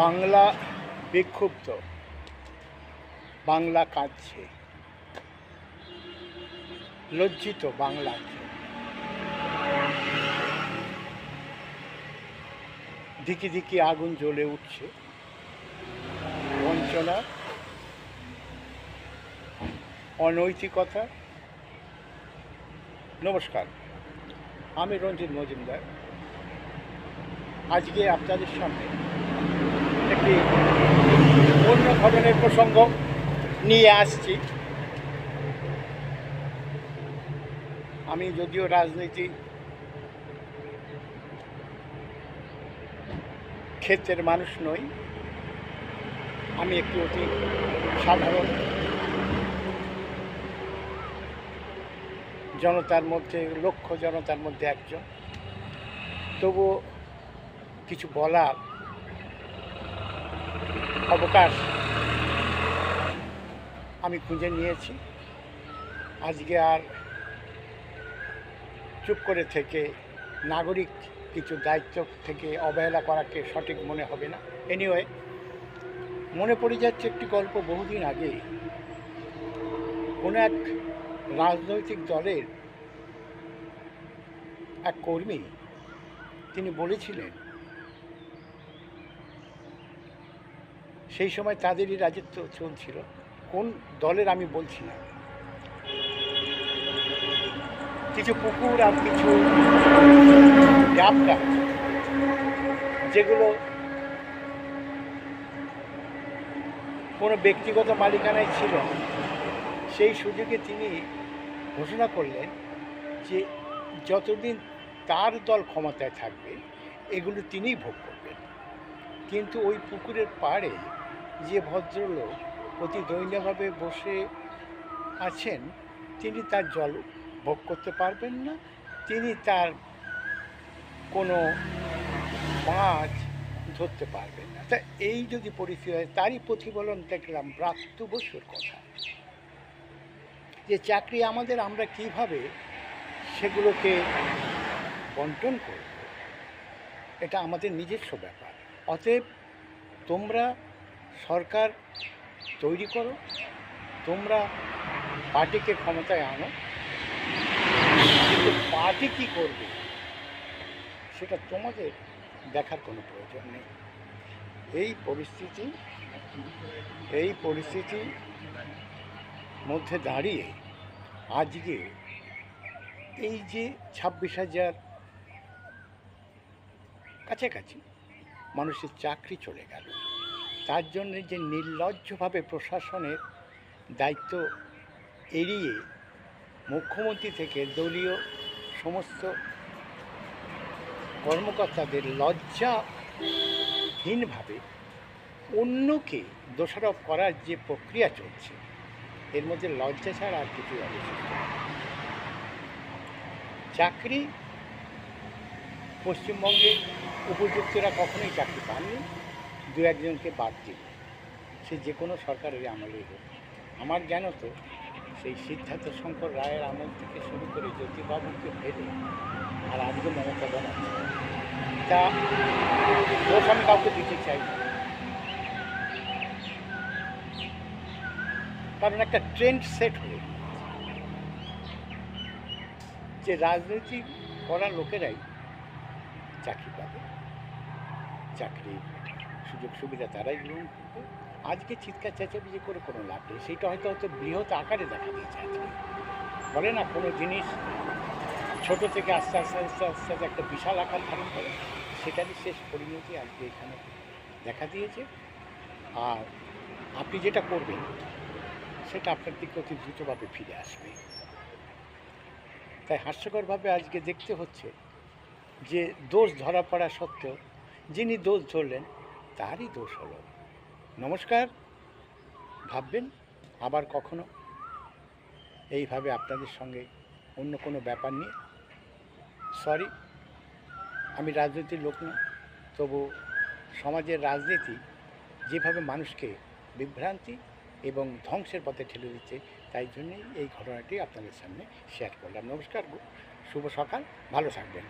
বাংলা বিক্ষুব্ধ, বাংলা কাঁদছে, লজ্জিত বাংলা। দিকে দিকে আগুন জ্বলে উঠছে, বঞ্চনা, অনৈতিকতা। নমস্কার, আমি রঞ্জিত মজুমদার। আজকে আপনাদের সামনে একটি অন্য ধরনের প্রসঙ্গ নিয়ে আসছি। আমি যদিও রাজনীতি ক্ষেত্রের মানুষ নই, আমি একটি অতি সাধারণ জনতার মধ্যে, লক্ষ জনতার মধ্যে একজন। তবুও কিছু বলার অবকাশ আমি খুঁজে নিয়েছি। আজকে আর চুপ করে থেকে নাগরিক কিছু দায়িত্ব থেকে অবহেলা করাকে সঠিক মনে হবে না। এনিওয়ে, মনে পড়ে যাচ্ছে একটি গল্প। বহুদিন আগে কোনো এক রাজনৈতিক দলের এক কর্মী, তিনি বলেছিলেন, সেই সময় তাদেরই রাজত্ব চলছিল, কোন দলের আমি বলছি না, কিছু পুকুর আর কিছু ডাব গাছ যেগুলো কোনো ব্যক্তিগত মালিকানায় ছিল, সেই সুযোগে তিনি ঘোষণা করলেন যে যতদিন তার দল ক্ষমতায় থাকবে এগুলো তিনিই ভোগ করবেন। কিন্তু ওই পুকুরের পাড়ে যে ভদ্রলোক অতি দৈন্যভাবে বসে আছেন, তিনি তার জল ভোগ করতে পারবেন না, তিনি তার কোনো মাছ ধরতে পারবেন না। তা এই যদি পরিস্থিতি হয়, তারই প্রতিফলন দেখলাম ব্রাত্য বসুর কথা, যে চাকরি আমাদের, আমরা কিভাবে সেগুলোকে বন্টন করব, এটা আমাদের নিজস্ব ব্যাপার। অতএব তোমরা সরকার তৈরি করো, তোমরা পার্টিকে ক্ষমতায় আনো, কিন্তু পার্টি কী করবে সেটা তোমাদের দেখার কোনো প্রয়োজন নেই। এই পরিস্থিতির মধ্যে দাঁড়িয়ে আজকে এই যে 26,000 কাছাকাছি মানুষের চাকরি চলে গেল, তার জন্য যে নির্লজ্জভাবে প্রশাসনের দায়িত্ব এড়িয়ে মুখ্যমন্ত্রী থেকে দলীয় সমস্ত কর্মকর্তাদের লজ্জাহীনভাবে অন্যকে দোষারোপ করার যে প্রক্রিয়া চলছে, এর মধ্যে লজ্জা ছাড়া আর কিছু অবশিষ্ট নেই। চাকরি পশ্চিমবঙ্গে উপযুক্তরা কখনোই চাকরি পাননি, দু একজনকে বাদ দিল, সে যে কোনো সরকারের আমলেই হোক। আমার জ্ঞানত সেই সিদ্ধার্থ শঙ্কর রায়ের আমল থেকে শুরু করে জ্যোতিবাবুকে ফেলে আর আজকে মমতা ব্যানার্জি, তা দোষ আমি কাউকে দিতে চাই না, কারণ একটা ট্রেন্ড সেট হয়ে যে রাজনীতি করা লোকেরাই চাকরি পাবে, চাকরির সুযোগ সুবিধা তারাই গ্রহণ করবে। আজকে চিৎকার চেঁচামেচি করে কোনো লাভ নেই। সেইটা হয়তো বৃহৎ আকারে দেখা দিয়েছে। আজকে বলে না, কোনো জিনিস ছোট থেকে আস্তে আস্তে আস্তে আস্তে আস্তে একটা বিশাল আকার ধারণ করে, সেটারই শেষ পরিণতি আজকে এখানে দেখা দিয়েছে। আর আপনি যেটা করবেন সেটা আপনার দিকে অতি দ্রুতভাবে ফিরে আসবে। তাই হাস্যকরভাবে আজকে দেখতে হচ্ছে যে দোষ ধরা পড়া সত্ত্বেও যিনি দোষ ধরলেন তারই দোষ হলো। নমস্কার, ভাববেন আবার কখনো এইভাবে আপনাদের সঙ্গে অন্য কোনো ব্যাপার নিয়ে। সরি, আমি রাজনীতির লোক না, তবু সমাজের রাজনীতি যেভাবে মানুষকে বিভ্রান্তি এবং ধ্বংসের পথে ঠেলে দিচ্ছে, তাই জন্যই এই ঘটনাটি আপনাদের সামনে শেয়ার করলাম। নমস্কার, শুভ সকাল, ভালো থাকবেন।